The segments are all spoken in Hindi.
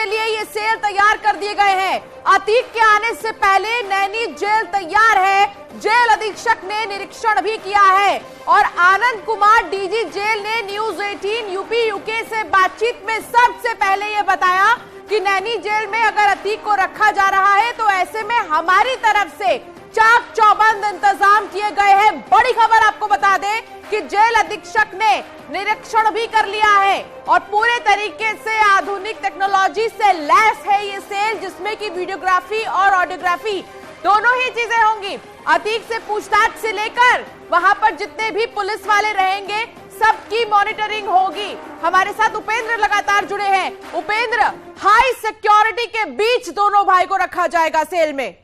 के लिए ये सेल तैयार कर दिए गए हैं। अतीक के आने से पहले नैनी जेल तैयार है। जेल अधीक्षक ने निरीक्षण भी किया है और आनंद कुमार डीजी जेल ने न्यूज 18 यूपी यूके से बातचीत में सबसे पहले ये बताया कि नैनी जेल में अगर अतीक को रखा जा रहा है तो ऐसे में हमारी तरफ से चाक चौबंद इंतजाम किए गए हैं। बड़ी खबर आपको बता दें कि जेल अधीक्षक ने निरीक्षण भी कर लिया है और पूरे तरीके से आधुनिक टेक्नोलॉजी से लैस है ये सेल, जिसमें कि वीडियोग्राफी और ऑडियोग्राफी दोनों ही चीजें होंगी। अतीक से पूछताछ से लेकर वहां पर जितने भी पुलिस वाले रहेंगे सबकी मॉनिटरिंग होगी। हमारे साथ उपेंद्र लगातार जुड़े हैं। उपेंद्र, हाई सिक्योरिटी के बीच दोनों भाई को रखा जाएगा सेल में।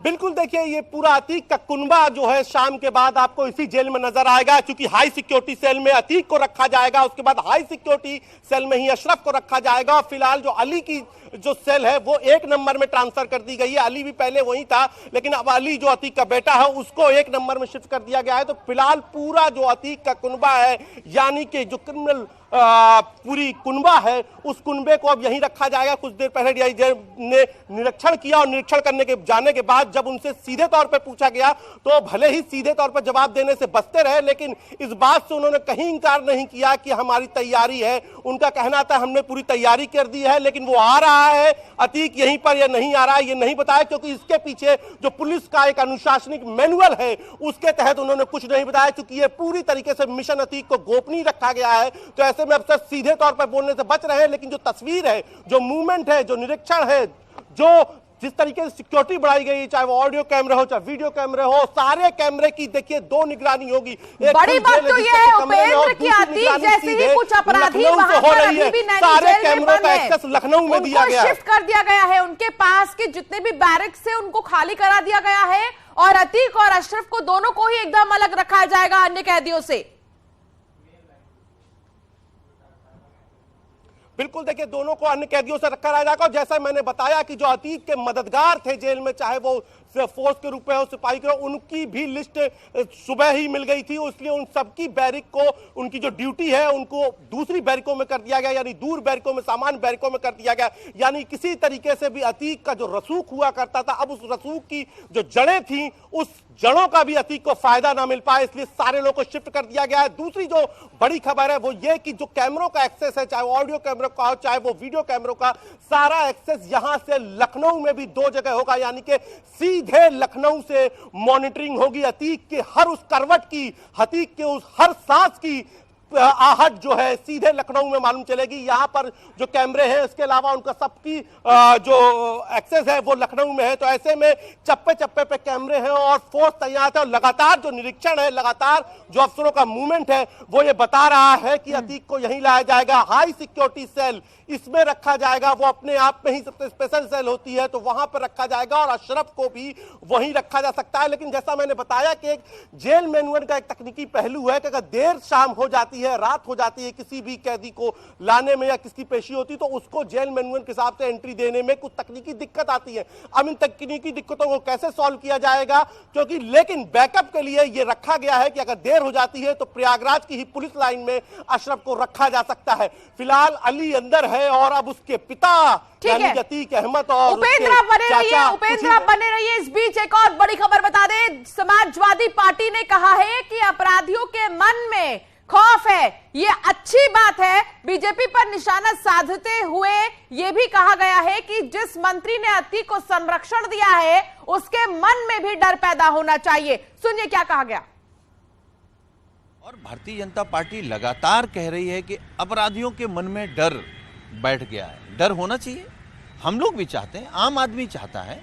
बिल्कुल, देखिए ये पूरा अतीक का कुनबा जो है शाम के बाद आपको इसी जेल में नजर आएगा, क्योंकि हाई सिक्योरिटी सेल में अतीक को रखा जाएगा, उसके बाद हाई सिक्योरिटी सेल में ही अशरफ को रखा जाएगा। फिलहाल जो अली की जो सेल है वो 1 नंबर में ट्रांसफर कर दी गई है। अली भी पहले वही था, लेकिन अब अली जो अतीक का बेटा है उसको 1 नंबर में शिफ्ट कर दिया गया है। तो फिलहाल पूरा जो अतीक का कुनबा है, यानी कि जो क्रिमिनल पूरी कुनबा है, उस कुनबे को अब यहीं रखा जाएगा। कुछ देर पहले डीआईजी ने निरीक्षण किया और निरीक्षण करने के जाने के बाद जब उनसे सीधे तौर पर पूछा गया तो भले ही सीधे तौर पर जवाब देने से बचते रहे, लेकिन इस बात से उन्होंने कहीं इंकार नहीं किया कि हमारी तैयारी है। उनका कहना था हमने पूरी तैयारी कर दी है, लेकिन वो आ रहा है अतीक यहीं पर या नहीं आ रहा है ये नहीं बताया, क्योंकि इसके पीछे जो पुलिस का एक अनुशासनिक मैनुअल है उसके तहत उन्होंने कुछ नहीं बताया, क्योंकि ये पूरी तरीके से मिशन अतीक को गोपनीय रखा गया है। तो ऐसे में अफसर सीधे तौर पर बोलने से बच रहे हैं, लेकिन जो तस्वीर है, जो मूवमेंट है, जो निरीक्षण है, जो जिस तरीके से सिक्योरिटी बढ़ाई गई, चाहे वो ऑडियो कैमरे हो चाहे वीडियो कैमरे हो, सारे कैमरे की देखिए 2 निगरानी होगी। बड़ी बात तो ये है उपेंद्र की अतीक जैसे ही कुछ अपराधी वहां पर अभी भी सारे कैमरों का एक्सेस लखनऊ में दिया गया है, शिफ्ट कर दिया गया है। उनके पास के जितने भी बैरक्स है उनको खाली करा दिया गया है और अतीक और अशरफ को दोनों को ही एकदम अलग रखा जाएगा अन्य कैदियों से। बिल्कुल, देखिए दोनों को अन्य कैदियों से रखा जाएगा। और जैसा मैंने बताया कि जो अतीक के मददगार थे जेल में, चाहे वो फोर्स के रूप में हो, सिपाही के, उनकी भी लिस्ट सुबह ही मिल गई थी, इसलिए उन सबकी बैरिक को, उनकी जो ड्यूटी है उनको दूसरी बैरिकों में कर दिया गया, यानी दूर बैरिकों में, सामान्य बैरिकों में कर दिया गया। यानी किसी तरीके से भी अतीक का जो रसूख हुआ करता था, अब उस रसूख की जो जड़ें थी, उस जड़ों का भी अतीक को फायदा ना मिल पाए, इसलिए सारे लोगों को शिफ्ट कर दिया गया है। दूसरी जो बड़ी खबर है वो ये कि जो कैमरों का एक्सेस है, चाहे वो ऑडियो कैमरों का हो चाहे वो वीडियो कैमरों का, सारा एक्सेस यहां से लखनऊ में भी 2 जगह होगा, यानी कि सीधे लखनऊ से मॉनिटरिंग होगी अतीक के हर उस करवट की, अतीक के उस हर सांस की आहट जो है सीधे लखनऊ में मालूम चलेगी। यहां पर जो कैमरे हैं इसके अलावा उनका सबकी जो एक्सेस है वो लखनऊ में है। तो ऐसे में चप्पे चप्पे पे कैमरे हैं और फोर्स तैनात है और लगातार जो निरीक्षण है, लगातार जो अफसरों का मूवमेंट है वो ये बता रहा है कि अतीक को यहीं लाया जाएगा। हाई सिक्योरिटी सेल इसमें रखा जाएगा, वो अपने आप में ही सबसे स्पेशल सेल होती है, तो वहां पर रखा जाएगा और अशरफ को भी वहीं रखा जा सकता है। लेकिन जैसा मैंने बताया कि एक जेल मैनुअल का एक तकनीकी पहलू है कि अगर देर शाम हो जाती है, रात हो जाती है, किसी भी कैदी को लाने में या किसकी पेशी होती तो उसको जेल मैनुअल के हिसाब से एंट्री देने में कुछ तकनीकी दिक्कत आती है। अब इन तकनीकी दिक्कतों को कैसे सॉल्व किया जाएगा, क्योंकि लेकिन बैकअप के लिए यह रखा गया है कि अगर देर हो जाती है तो प्रयागराज की ही पुलिस लाइन में अशरफ को रखा जा सकता है। फिलहाल अली अंदर है और अब उसके पिता अतीक अहमद और उपेंद्र आप बने रहिए। इस बीच एक और बड़ी खबर बता दें, समाजवादी पार्टी ने कहा है कि अपराधियों के मन में खौफ है, ये अच्छी बात है। बीजेपी पर निशाना साधते हुए यह भी कहा गया है कि जिस मंत्री ने अतीक को संरक्षण दिया है उसके मन में भी डर पैदा होना चाहिए। सुनिए क्या कहा गया। और भारतीय जनता पार्टी लगातार कह रही है कि अपराधियों के मन में डर बैठ गया है। डर होना चाहिए, हम लोग भी चाहते हैं, आम आदमी चाहता है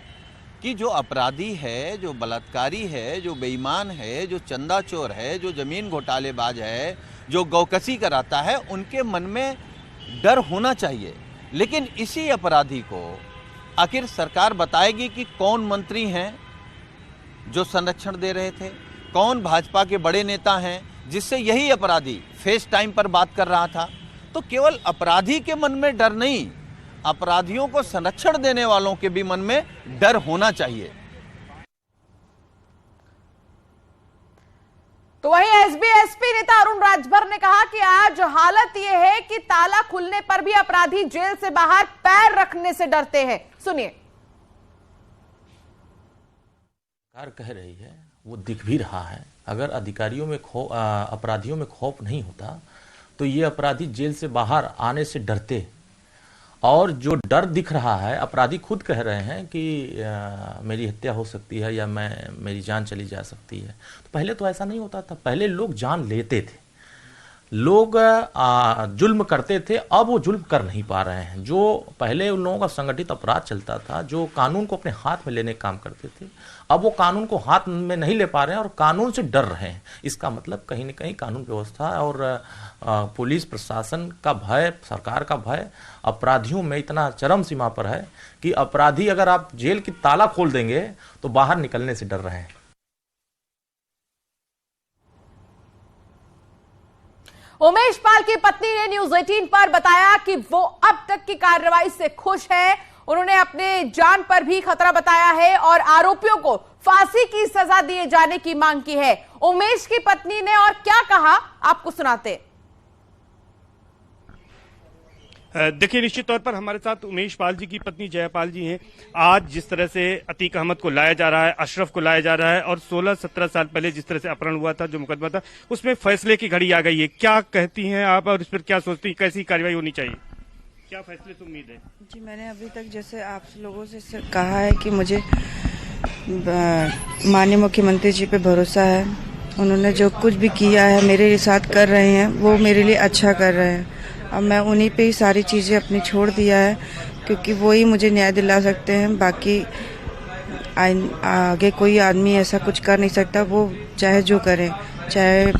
कि जो अपराधी है, जो बलात्कारी है, जो बेईमान है, जो चंदा चोर है, जो जमीन घोटालेबाज है, जो गौकसी कराता है, उनके मन में डर होना चाहिए। लेकिन इसी अपराधी को आखिर सरकार बताएगी कि कौन मंत्री हैं जो संरक्षण दे रहे थे, कौन भाजपा के बड़े नेता हैं जिससे यही अपराधी फेस टाइम पर बात कर रहा था। तो केवल अपराधी के मन में डर नहीं, अपराधियों को संरक्षण देने वालों के भी मन में डर होना चाहिए। तो वहीं एसबी नेता अरुण राजभर ने कहा कि आज हालत यह है कि ताला खुलने पर भी अपराधी जेल से बाहर पैर रखने से डरते हैं। सुनिए। सरकार कह रही है, वो दिख भी रहा है, अगर अधिकारियों में अपराधियों में खौफ नहीं होता तो ये अपराधी जेल से बाहर आने से डरते। और जो डर दिख रहा है, अपराधी खुद कह रहे हैं कि मेरी हत्या हो सकती है या मेरी जान चली जा सकती है। तो पहले तो ऐसा नहीं होता था, पहले लोग जान लेते थे, लोग जुल्म करते थे, अब वो जुल्म कर नहीं पा रहे हैं। जो पहले उन लोगों का संगठित अपराध चलता था, जो कानून को अपने हाथ में लेने का काम करते थे, अब वो कानून को हाथ में नहीं ले पा रहे हैं और कानून से डर रहे हैं। इसका मतलब कहीं न कहीं कानून व्यवस्था और पुलिस प्रशासन का भय, सरकार का भय अपराधियों में इतना चरम सीमा पर है कि अपराधी अगर आप जेल की ताला खोल देंगे तो बाहर निकलने से डर रहे हैं। उमेश पाल की पत्नी ने न्यूज 18 पर बताया कि वो अब तक की कार्रवाई से खुश है। उन्होंने अपने जान पर भी खतरा बताया है और आरोपियों को फांसी की सजा दिए जाने की मांग की है। उमेश की पत्नी ने और क्या कहा, आपको सुनाते। देखिए, निश्चित तौर पर हमारे साथ उमेश पाल जी की पत्नी जयापाल जी हैं। आज जिस तरह से अतीक अहमद को लाया जा रहा है, अशरफ को लाया जा रहा है और 16-17 साल पहले जिस तरह से अपहरण हुआ था, जो मुकदमा था, उसमें फैसले की घड़ी आ गई है। क्या कहती हैं आप और इस पर क्या सोचती हैं, कैसी कार्रवाई होनी चाहिए, क्या फैसले से उम्मीद है? जी, मैंने अभी तक जैसे आप लोगों से कहा है कि मुझे माननीय मुख्यमंत्री जी पे भरोसा है। उन्होंने जो कुछ भी किया है, मेरे साथ कर रहे हैं, वो मेरे लिए अच्छा कर रहे हैं। अब मैं उन्हीं पे ही सारी चीज़ें अपनी छोड़ दिया है, क्योंकि वो ही मुझे न्याय दिला सकते हैं। बाकी आगे कोई आदमी ऐसा कुछ कर नहीं सकता, वो चाहे जो करे, चाहे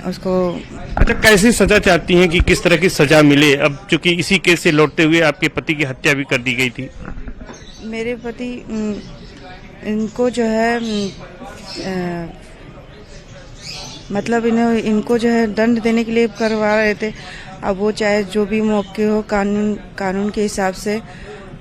उसको। अच्छा, कैसी सजा चाहती हैं कि किस तरह की सजा मिले? अब चूंकि इसी केस से लौटते हुए आपके पति की हत्या भी कर दी गई थी। मेरे पति इनको जो है मतलब इनको जो है दंड देने के लिए करवा रहे थे। अब वो चाहे जो भी मौके हो, कानून के हिसाब से,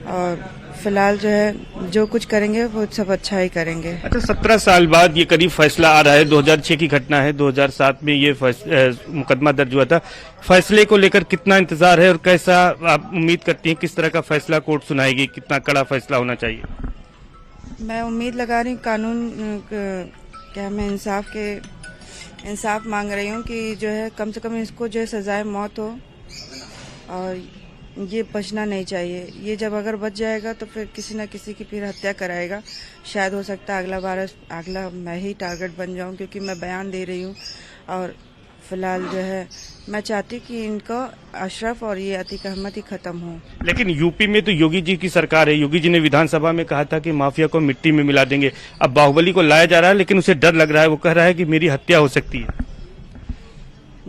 और फिलहाल जो है जो कुछ करेंगे वो सब अच्छा ही करेंगे। अच्छा, 17 साल बाद ये करीब फैसला आ रहा है। 2006 की घटना है, 2007 में ये मुकदमा दर्ज हुआ था। फैसले को लेकर कितना इंतजार है और कैसा आप उम्मीद करती हैं, किस तरह का फैसला कोर्ट सुनाएगी, कितना कड़ा फैसला होना चाहिए? मैं उम्मीद लगा रही हूँ मैं इंसाफ मांग रही हूँ कि जो है कम से कम इसको जो है सजाए मौत हो और ये बचना नहीं चाहिए। ये जब अगर बच जाएगा तो फिर किसी न किसी की फिर हत्या कराएगा। शायद हो सकता है अगला मैं ही टारगेट बन जाऊं, क्योंकि मैं बयान दे रही हूं। और फिलहाल जो है मैं चाहती कि इनको अशरफ और ये अतीक अहमद ही खत्म हो। लेकिन यूपी में तो योगी जी की सरकार है। योगी जी ने विधानसभा में कहा था कि माफिया को मिट्टी में मिला देंगे। अब बाहुबली को लाया जा रहा है, लेकिन उसे डर लग रहा है। वो कह रहा है कि मेरी हत्या हो सकती है।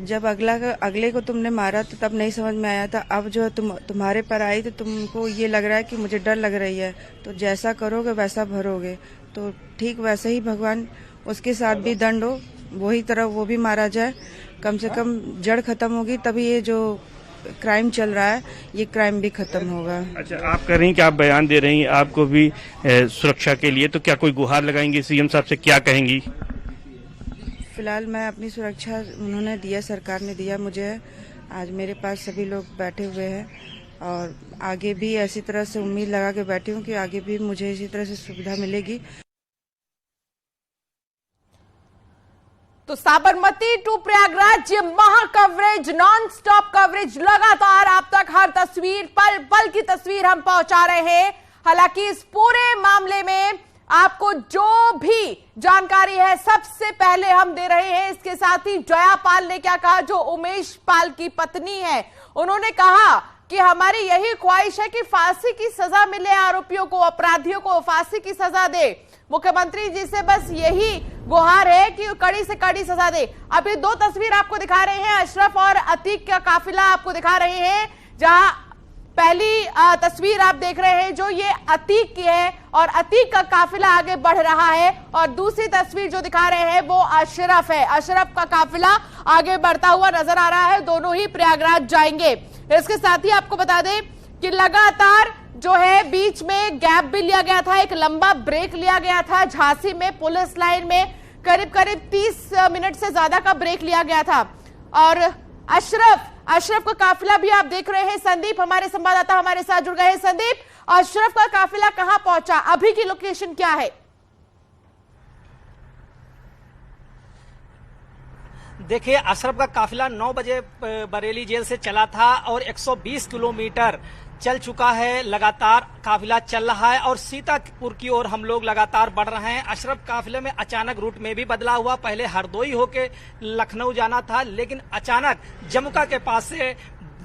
जब अगले को तुमने मारा तो तब नहीं समझ में आया था। अब जो तुम्हारे पर आई तो तुमको ये लग रहा है कि मुझे डर लग रही है। तो जैसा करोगे वैसा भरोगे। तो ठीक वैसे ही भगवान उसके साथ भी दंड हो, वही तरह वो भी मारा जाए। कम से कम जड़ खत्म होगी, तभी ये जो क्राइम चल रहा है ये क्राइम भी खत्म होगा। अच्छा, आप कह रही हैं कि आप बयान दे रही हैं आपको भी सुरक्षा के लिए, तो क्या कोई गुहार लगाएंगी सीएम साहब से, क्या कहेंगी? फिलहाल मैं अपनी सुरक्षा उन्होंने दिया, सरकार ने दिया मुझे। आज मेरे पास सभी लोग बैठे हुए हैं और आगे भी ऐसी तरह से उम्मीद लगा के बैठी हूँ कि आगे भी मुझे इसी तरह से सुविधा मिलेगी। तो साबरमती टू प्रयागराज ये महा कवरेज, नॉन स्टॉप कवरेज, लगातार आप तक हर तस्वीर, पल पल की तस्वीर हम पहुंचा रहे हैं। हालांकि इस पूरे मामले में आपको जो भी जानकारी है सबसे पहले हम दे रहे हैं। इसके साथ ही जयापाल ने क्या कहा, जो उमेश पाल की पत्नी है, उन्होंने कहा कि हमारी यही ख्वाहिश है कि फांसी की सजा मिले आरोपियों को, अपराधियों को फांसी की सजा दे। मुख्यमंत्री जी से बस यही गुहार है कि कड़ी से कड़ी सजा दे। अब ये दो तस्वीर आपको दिखा रहे हैं, अशरफ और अतीक का काफिला आपको दिखा रहे हैं। जहां पहली तस्वीर आप देख रहे हैं जो ये अतीक की है और अतीक का काफिला आगे बढ़ रहा है, और दूसरी तस्वीर जो दिखा रहे हैं वो अशरफ है। अशरफ का काफिला आगे बढ़ता हुआ नजर आ रहा है। दोनों ही प्रयागराज जाएंगे। इसके साथ ही आपको बता दें कि लगातार जो है बीच में गैप भी लिया गया था, एक लंबा ब्रेक लिया गया था झांसी में पुलिस लाइन में, करीब करीब 30 मिनट से ज्यादा का ब्रेक लिया गया था। और अशरफ का काफिला भी आप देख रहे हैं। संदीप हमारे संवाददाता हमारे साथ जुड़ गए हैं। संदीप, अशरफ का काफिला कहां पहुंचा, अभी की लोकेशन क्या है? देखिए, अशरफ का काफिला 9 बजे बरेली जेल से चला था और 120 किलोमीटर चल चुका है। लगातार काफिला चल रहा है और सीतापुर की ओर हम लोग लगातार बढ़ रहे हैं। अशरफ काफिले में अचानक रूट में भी बदलाव हुआ। पहले हरदोई होके लखनऊ जाना था, लेकिन अचानक जमुका के पास से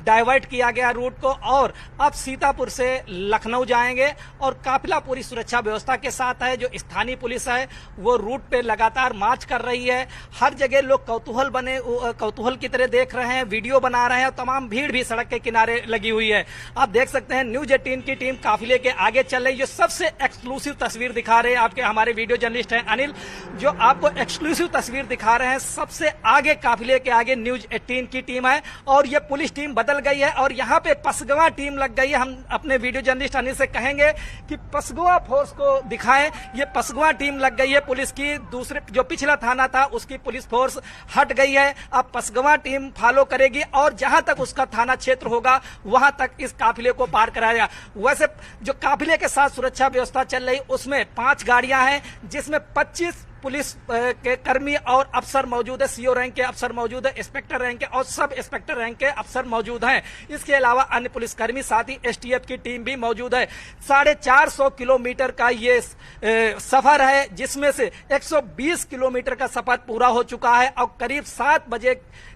डाइवर्ट किया गया रूट को और अब सीतापुर से लखनऊ जाएंगे। और काफिला पूरी सुरक्षा व्यवस्था के साथ है। जो स्थानीय पुलिस है वो रूट पे लगातार मार्च कर रही है। हर जगह लोग कौतूहल की तरह देख रहे हैं, वीडियो बना रहे हैं और तमाम भीड़ भी सड़क के किनारे लगी हुई है। आप देख सकते हैं न्यूज 18 की टीम काफिले के आगे चल रही है। जो सबसे एक्सक्लूसिव तस्वीर दिखा रहे हैं आपके हमारे वीडियो जर्नलिस्ट हैं अनिल, जो आपको एक्सक्लूसिव तस्वीर दिखा रहे हैं। सबसे आगे काफिले के आगे न्यूज 18 की टीम है और ये पुलिस टीम बदल गई है और यहाँ पे पसगवा टीम लग गई है। हम अपने वीडियो जर्नलिस्ट अनिल से कहेंगे कि पसगवा फोर्स को दिखाएं। ये पसगवा टीम लग गई है पुलिस की। दूसरे जो पिछला थाना था उसकी पुलिस फोर्स हट गई है। अब पसगवा टीम फॉलो करेगी और जहां तक उसका थाना क्षेत्र होगा वहां तक इस काफिले को पार कराया। वैसे जो काफिले के साथ सुरक्षा व्यवस्था चल रही उसमें 5 गाड़ियां हैं, जिसमें 25 पुलिस के कर्मी और अफसर मौजूद है। सीओ रैंक के अफसर मौजूद है, इंस्पेक्टर रैंक के और सब इंस्पेक्टर रैंक के अफसर मौजूद हैं। इसके अलावा अन्य पुलिसकर्मी, साथ ही एसटीएफ की टीम भी मौजूद है। 450 किलोमीटर का ये सफर है, जिसमें से 120 किलोमीटर का सफर पूरा हो चुका है और करीब 7 बजे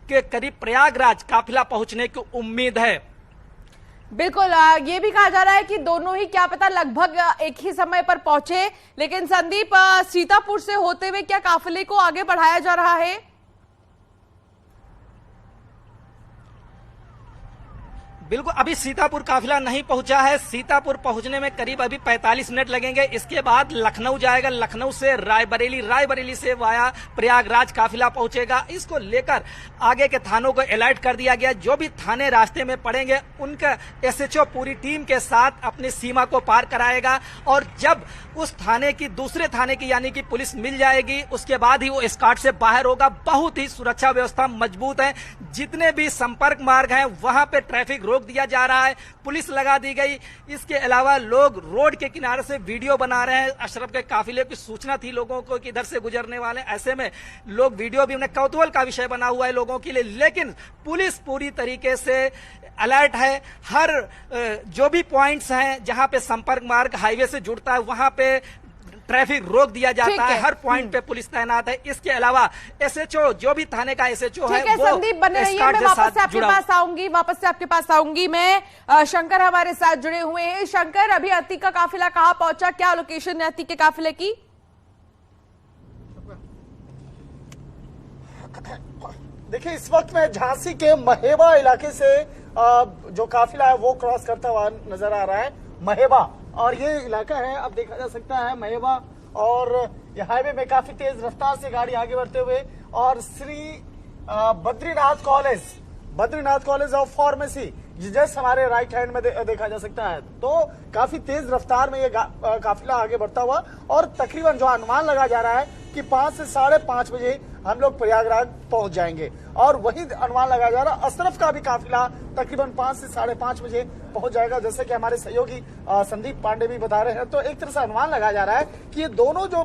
के करीब प्रयागराज काफिला पहुंचने की उम्मीद है। बिल्कुल, ये भी कहा जा रहा है कि दोनों ही क्या पता लगभग एक ही समय पर पहुंचे। लेकिन संदीप, सीतापुर से होते हुए क्या काफिले को आगे बढ़ाया जा रहा है? बिल्कुल, अभी सीतापुर काफिला नहीं पहुंचा है। सीतापुर पहुंचने में करीब अभी 45 मिनट लगेंगे। इसके बाद लखनऊ जाएगा, लखनऊ से रायबरेली, रायबरेली से वाया प्रयागराज काफिला पहुंचेगा। इसको लेकर आगे के थानों को अलर्ट कर दिया गया। जो भी थाने रास्ते में पड़ेंगे उनका एसएचओ पूरी टीम के साथ अपनी सीमा को पार कराएगा और जब उस थाने की दूसरे थाने की यानी कि पुलिस मिल जाएगी उसके बाद ही वो एस्कॉर्ट से बाहर होगा। बहुत ही सुरक्षा व्यवस्था मजबूत है। जितने भी संपर्क मार्ग हैं वहां पे ट्रैफिक रोक दिया जा रहा है, पुलिस लगा दी गई। इसके अलावा लोग रोड के किनारे से वीडियो बना रहे हैं। अशरफ के काफिले की सूचना थी लोगों को कि इधर से गुजरने वाले, ऐसे में लोग वीडियो भी उन्हें कौतूहल का विषय बना हुआ है लोगों के लिए। लेकिन पुलिस पूरी तरीके से अलर्ट है। हर जो भी पॉइंट्स हैं जहां पे संपर्क मार्ग हाईवे से जुड़ता है वहां पे ट्रैफिक रोक दिया जाता है। हर पॉइंट पे पुलिस तैनात है। इसके अलावा एसएचओ, जो भी थाने का एसएचओ है, वो संदीप बने रहिए, मैं वापस से आपके पास आऊंगी। मैं शंकर हमारे साथ जुड़े हुए हैं। शंकर, अभी अतीक का काफिला कहां पहुंचा, क्या लोकेशन है अतीक के काफिले की? देखिए, इस वक्त मैं झांसी के महेबा इलाके से जो काफिला है वो क्रॉस करता हुआ नजर आ रहा है। महेबा, और ये इलाका है, अब देखा जा सकता है महेबा, और ये हाईवे में काफी तेज रफ्तार से गाड़ी आगे बढ़ते हुए और Shri Badrinath college of pharmacy just हमारे राइट हैंड में देखा जा सकता है। तो काफी तेज रफ्तार में ये काफिला आगे बढ़ता हुआ और तकरीबन जो अनुमान लगा जा रहा है कि 5 से 5:30 बजे हम लोग प्रयागराज पहुंच जाएंगे। और वही अनुमान लगाया जा रहा है अशरफ का भी काफिला तकरीबन 5 से 5:30 बजे पहुंच जाएगा, जैसे कि हमारे सहयोगी संदीप पांडे भी बता रहे हैं। तो एक तरह से अनुमान लगाया जा रहा है कि ये दोनों जो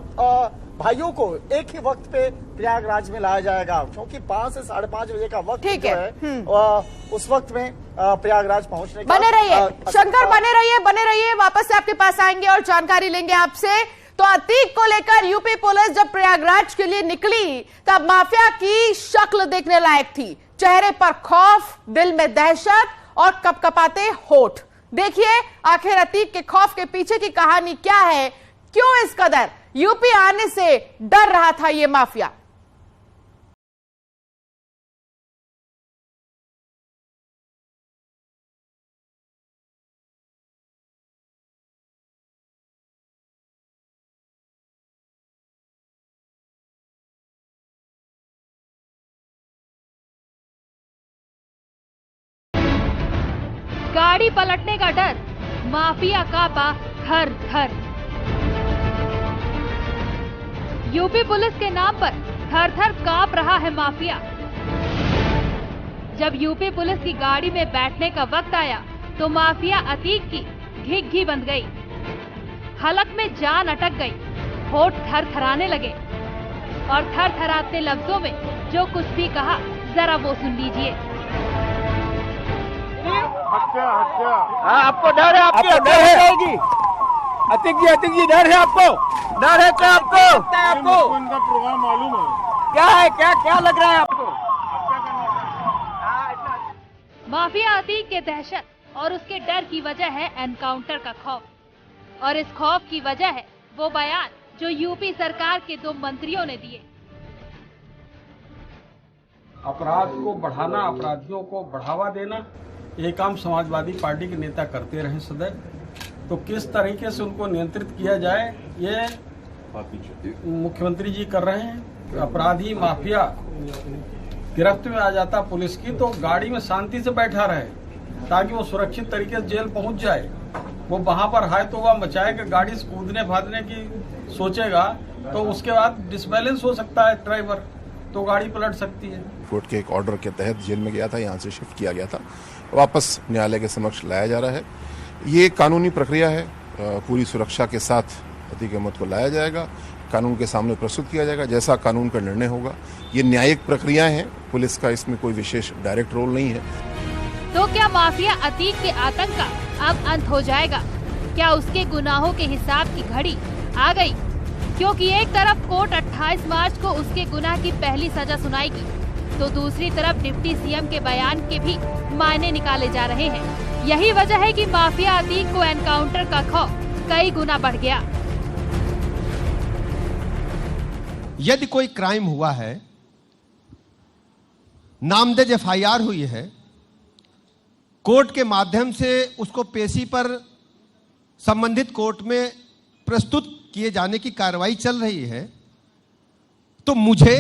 भाइयों को एक ही वक्त पे प्रयागराज में लाया जाएगा, क्योंकि 5 से 5:30 बजे का वक्त जो है उस वक्त में प्रयागराज पहुंचने का। बने रहिए शंकर, बने रहिए, वापस से आपके पास आएंगे और जानकारी लेंगे आपसे। तो अतीक को लेकर यूपी पुलिस जब प्रयागराज के लिए निकली तब माफिया की शक्ल देखने लायक थी। चेहरे पर खौफ, दिल में दहशत और कपकपाते होठ। देखिए आखिर अतीक के खौफ के पीछे की कहानी क्या है, क्यों इस कदर यूपी आने से डर रहा था ये माफिया। गाड़ी पलटने का डर, माफिया कांपा घर घर। यूपी पुलिस के नाम पर थर थर कांप रहा है माफिया। जब यूपी पुलिस की गाड़ी में बैठने का वक्त आया तो माफिया अतीक की घिघी बंध गई, हलक में जान अटक गई, होठ थरथराने लगे और थरथराते लफ्जों में जो कुछ भी कहा जरा वो सुन लीजिए। आपको डर है? आपको डर है? अतीक जी डर है आपको? डर है क्या आपको? आपको उनका प्रोग्राम मालूम है क्या है? क्या लग रहा है आपको? माफिया अतीक के दहशत और उसके डर की वजह है एनकाउंटर का खौफ, और इस खौफ की वजह है वो बयान जो यूपी सरकार के 2 मंत्रियों ने दिए। अपराध को बढ़ाना, अपराधियों को बढ़ावा देना, ये काम समाजवादी पार्टी के नेता करते रहे सदैव। तो किस तरीके से उनको नियंत्रित किया जाए ये मुख्यमंत्री जी कर रहे हैं। अपराधी माफिया गिरफ्त में आ जाता पुलिस की तो गाड़ी में शांति से बैठा रहे ताकि वो सुरक्षित तरीके से जेल पहुंच जाए। वो वहां पर हाय तो वह मचाएगा, गाड़ी से कूदने भागने की सोचेगा तो उसके बाद डिसबैलेंस हो सकता है ड्राइवर, तो गाड़ी पलट सकती है। कोर्ट के एक ऑर्डर के तहत जेल में गया था, यहाँ से शिफ्ट किया गया था, वापस न्यायालय के समक्ष लाया जा रहा है। ये कानूनी प्रक्रिया है, पूरी सुरक्षा के साथ अतीक अहमद को लाया जाएगा, कानून के सामने प्रस्तुत किया जाएगा, जैसा कानून का निर्णय होगा। ये न्यायिक प्रक्रिया है, पुलिस का इसमें कोई विशेष डायरेक्ट रोल नहीं है। तो क्या माफिया अतीक के आतंक का अब अंत हो जाएगा? क्या उसके गुनाहों के हिसाब की घड़ी आ गई? क्योंकि एक तरफ कोर्ट 28 मार्च को उसके गुनाह की पहली सजा सुनाएगी, तो दूसरी तरफ डिप्टी सीएम के बयान के भी मायने निकाले जा रहे हैं। यही वजह है कि माफिया अतीक को एनकाउंटर का खौफ कई गुना बढ़ गया। यदि कोई क्राइम हुआ है, नामजद एफआईआर हुई है, कोर्ट के माध्यम से उसको पेशी पर संबंधित कोर्ट में प्रस्तुत किए जाने की कार्रवाई चल रही है, तो मुझे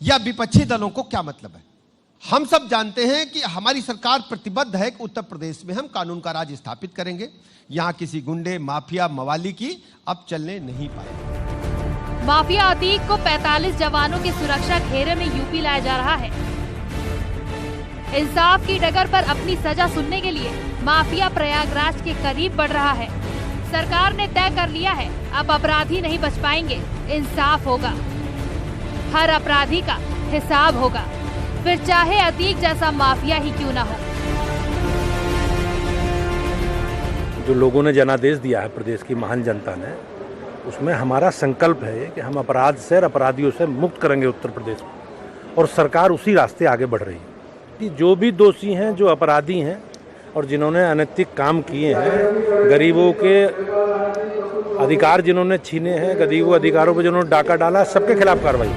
या विपक्षी दलों को क्या मतलब है? हम सब जानते हैं कि हमारी सरकार प्रतिबद्ध है कि उत्तर प्रदेश में हम कानून का राज स्थापित करेंगे। यहां किसी गुंडे, माफिया, मवाली की अब चलने नहीं पाएगी। माफिया अतीक को 45 जवानों के सुरक्षा घेरे में यूपी लाया जा रहा है। इंसाफ की डगर पर अपनी सजा सुनने के लिए माफिया प्रयागराज के करीब बढ़ रहा है। सरकार ने तय कर लिया है, अब अपराधी नहीं बच पाएंगे, इंसाफ होगा, हर अपराधी का हिसाब होगा, फिर चाहे अतीक जैसा माफिया ही क्यों ना हो। जो लोगों ने जनादेश दिया है प्रदेश की महान जनता ने, उसमें हमारा संकल्प है कि हम अपराध से और अपराधियों से मुक्त करेंगे उत्तर प्रदेश में, और सरकार उसी रास्ते आगे बढ़ रही है कि जो भी दोषी हैं, जो अपराधी हैं और जिन्होंने अनैतिक काम किए हैं, गरीबों के अधिकार जिन्होंने छीने हैं, गरीबों अधिकारों पर जिन्होंने डाका डाला, सबके खिलाफ कार्रवाई।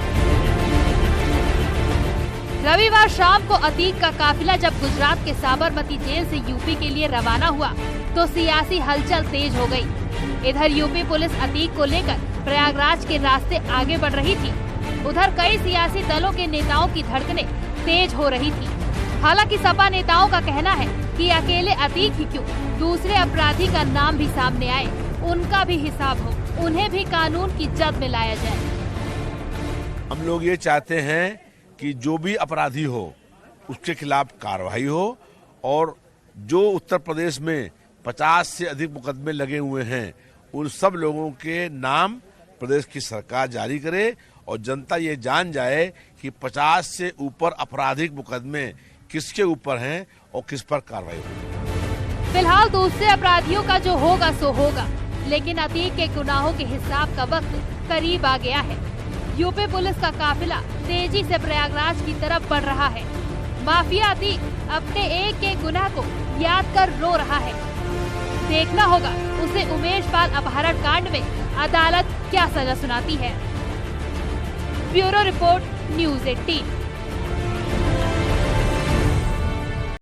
रविवार शाम को अतीक का काफिला जब गुजरात के साबरमती जेल से यूपी के लिए रवाना हुआ तो सियासी हलचल तेज हो गई। इधर यूपी पुलिस अतीक को लेकर प्रयागराज के रास्ते आगे बढ़ रही थी, उधर कई सियासी दलों के नेताओं की धड़कनें तेज हो रही थी। हालांकि सपा नेताओं का कहना है कि अकेले अतीक ही क्यों, दूसरे अपराधी का नाम भी सामने आए, उनका भी हिसाब हो, उन्हें भी कानून की जद में लाया जाए। हम लोग ये चाहते हैं कि जो भी अपराधी हो उसके खिलाफ कार्रवाई हो, और जो उत्तर प्रदेश में 50 से अधिक मुकदमे लगे हुए हैं उन सब लोगों के नाम प्रदेश की सरकार जारी करे और जनता ये जान जाए कि 50 से ऊपर आपराधिक मुकदमे किसके ऊपर हैं और किस पर कार्रवाई होगी। फिलहाल दूसरे अपराधियों का जो होगा सो होगा, लेकिन अतीक के गुनाहों के हिसाब का वक्त करीब आ गया है। यूपी पुलिस का काफिला तेजी से प्रयागराज की तरफ बढ़ रहा है। माफिया अतीक अपने एक एक गुनाह को याद कर रो रहा है। देखना होगा उसे उमेश पाल अपहरण कांड में अदालत क्या सजा सुनाती है। Bureau report, news 18।